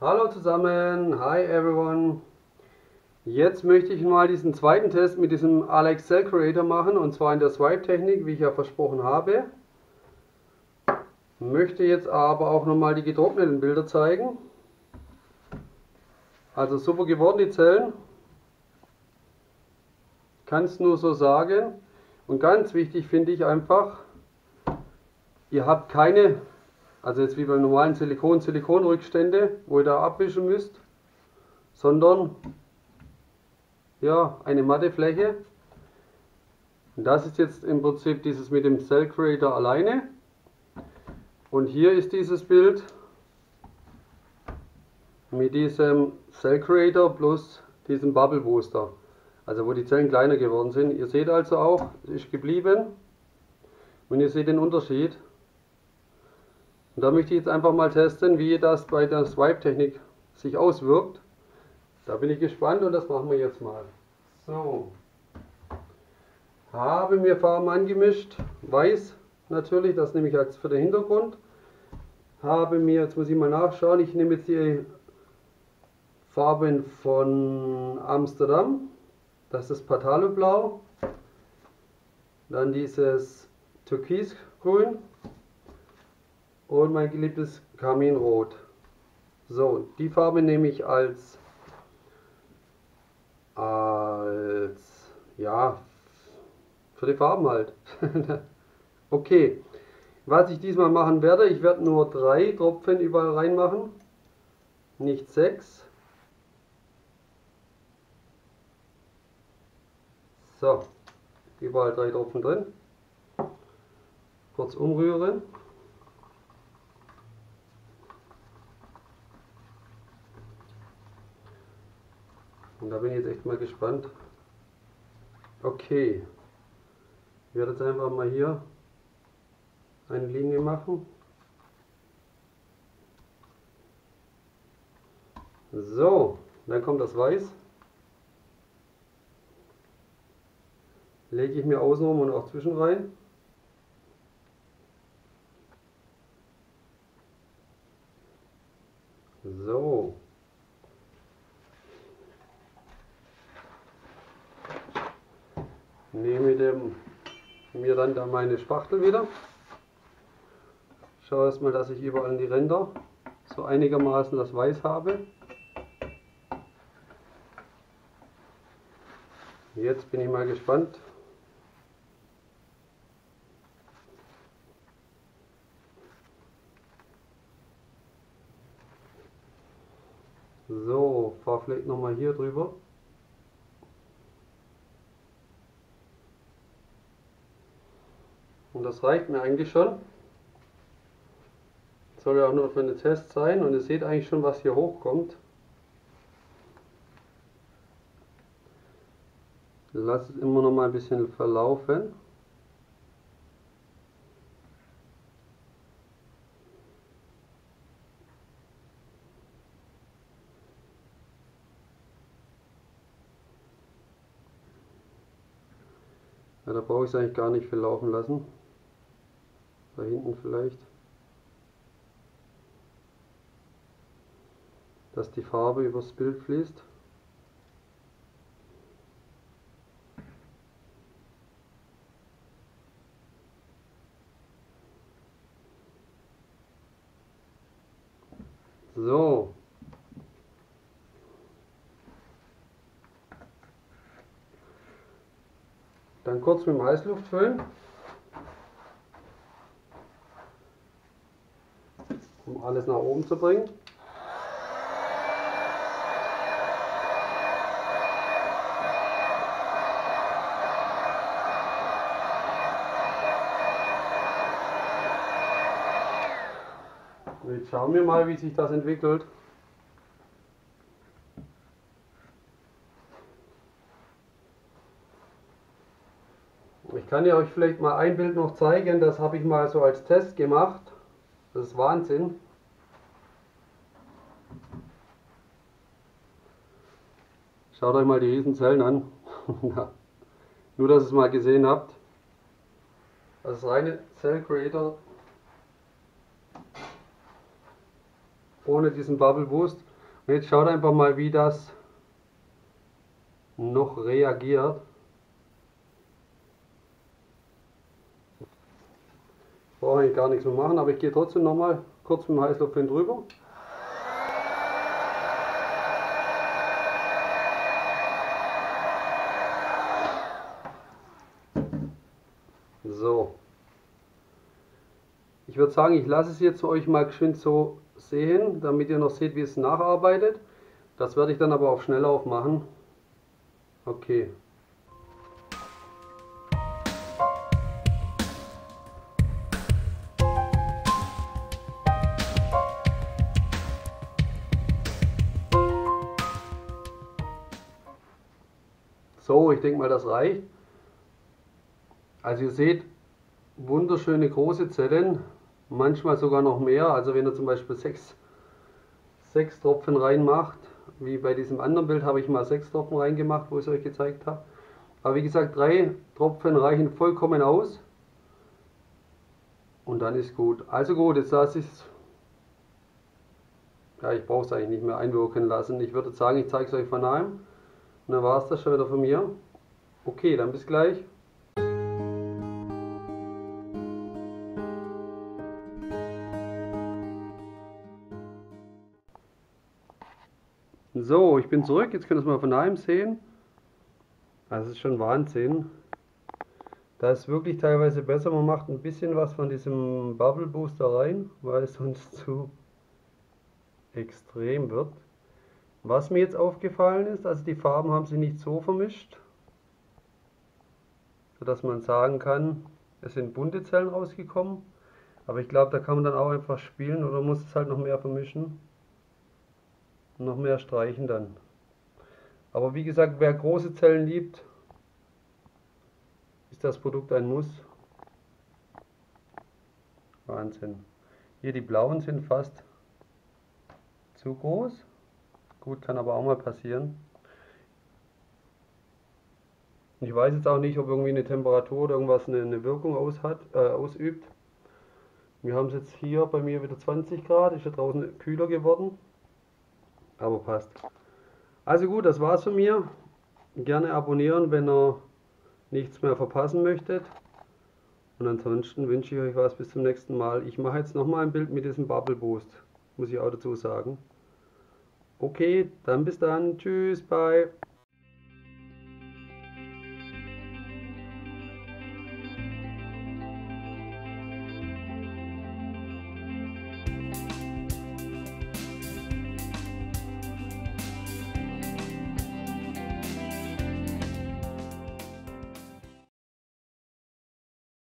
Hallo zusammen, hi everyone. Jetzt möchte ich mal diesen zweiten Test mit diesem Alex Cell Creator machen, und zwar in der Swipe-Technik, wie ich ja versprochen habe. Möchte jetzt aber auch nochmal die getrockneten Bilder zeigen. Also super geworden die Zellen. Kann es nur so sagen. Und ganz wichtig finde ich einfach, ihr habt keine, also jetzt wie beim normalen Silikonrückstände, wo ihr da abwischen müsst, sondern ja, eine matte Fläche. Und das ist jetzt im Prinzip dieses mit dem Cell Creator alleine. Und hier ist dieses Bild mit diesem Cell Creator plus diesem Bubble Booster. Also wo die Zellen kleiner geworden sind. Ihr seht also auch, es ist geblieben. Und ihr seht den Unterschied. Und da möchte ich jetzt einfach mal testen, wie das bei der Swipe-Technik sich auswirkt. Da bin ich gespannt und das machen wir jetzt mal. So. Habe mir Farben angemischt. Weiß natürlich, das nehme ich als für den Hintergrund. Habe mir, jetzt muss ich mal nachschauen, ich nehme jetzt die Farben von Amsterdam. Das ist Patalo Blau. Dann dieses Türkisgrün. Und mein geliebtes Karminrot. So, die Farbe nehme ich als ja, für die Farben halt. Okay, was ich diesmal machen werde, ich werde nur 3 Tropfen überall reinmachen, nicht 6. So, überall 3 Tropfen drin. Kurz umrühren. Und da bin ich jetzt echt mal gespannt. Okay, ich werde jetzt einfach mal hier eine Linie machen. So, dann kommt das Weiß. Lege ich mir außenrum und auch zwischen rein. So. Nehme mir dann da meine Spachtel wieder. Schaue erstmal, dass ich überall an die Ränder so einigermaßen das Weiß habe. Jetzt bin ich mal gespannt. So, fahre vielleicht nochmal hier drüber. Und das reicht mir eigentlich schon. Soll ja auch nur für einen Test sein, und ihr seht eigentlich schon, was hier hochkommt. Lasst es immer noch mal ein bisschen verlaufen. Ja, da brauche ich es eigentlich gar nicht viel laufen lassen. Da hinten vielleicht. Dass die Farbe übers Bild fließt. So. Dann kurz mit dem Heißluftföhn, um alles nach oben zu bringen. Und jetzt schauen wir mal, wie sich das entwickelt. Ich kann ja euch vielleicht mal ein Bild noch zeigen, das habe ich mal so als Test gemacht. Das ist Wahnsinn. Schaut euch mal die Riesenzellen an. Nur, dass ihr es mal gesehen habt. Das ist reine Cell Creator ohne diesen Bubble Boost. Jetzt schaut einfach mal, wie das noch reagiert. Brauche ich gar nichts mehr machen, aber ich gehe trotzdem nochmal kurz mit dem Heißluftföhn drüber. So. Ich würde sagen, ich lasse es jetzt für euch mal geschwind so sehen, damit ihr noch seht, wie es nacharbeitet. Das werde ich dann aber auf Schnelllauf machen. Okay. So, ich denke mal, das reicht. Also ihr seht, wunderschöne große Zellen, manchmal sogar noch mehr. Also wenn ihr zum Beispiel 6 Tropfen reinmacht, wie bei diesem anderen Bild habe ich mal 6 Tropfen reingemacht, wo ich es euch gezeigt habe. Aber wie gesagt, 3 Tropfen reichen vollkommen aus. Und dann ist gut. Also gut, jetzt lasse ich es. Ja, ich brauche es eigentlich nicht mehr einwirken lassen. Ich würde sagen, ich zeige es euch von nahem. Und dann war es das schon wieder von mir. Okay, dann bis gleich. So, ich bin zurück. Jetzt könnt ihr es mal von nahem sehen. Das ist schon Wahnsinn. Das ist wirklich teilweise besser. Man macht ein bisschen was von diesem Bubble Booster rein, weil es sonst zu extrem wird. Was mir jetzt aufgefallen ist, also die Farben haben sich nicht so vermischt, sodass man sagen kann, es sind bunte Zellen rausgekommen. Aber ich glaube, da kann man dann auch einfach spielen oder muss es halt noch mehr vermischen. Und noch mehr streichen dann. Aber wie gesagt, wer große Zellen liebt, ist das Produkt ein Muss. Wahnsinn. Hier die blauen sind fast zu groß. Gut, kann aber auch mal passieren. Ich weiß jetzt auch nicht, ob irgendwie eine Temperatur oder irgendwas eine Wirkung ausübt. Wir haben es jetzt hier bei mir wieder 20 Grad, ist ja draußen kühler geworden. Aber passt. Also gut, das war's von mir. Gerne abonnieren, wenn ihr nichts mehr verpassen möchtet. Und ansonsten wünsche ich euch was bis zum nächsten Mal. Ich mache jetzt nochmal ein Bild mit diesem Bubble Boost, muss ich auch dazu sagen. Okay, dann bis dann. Tschüss, bye.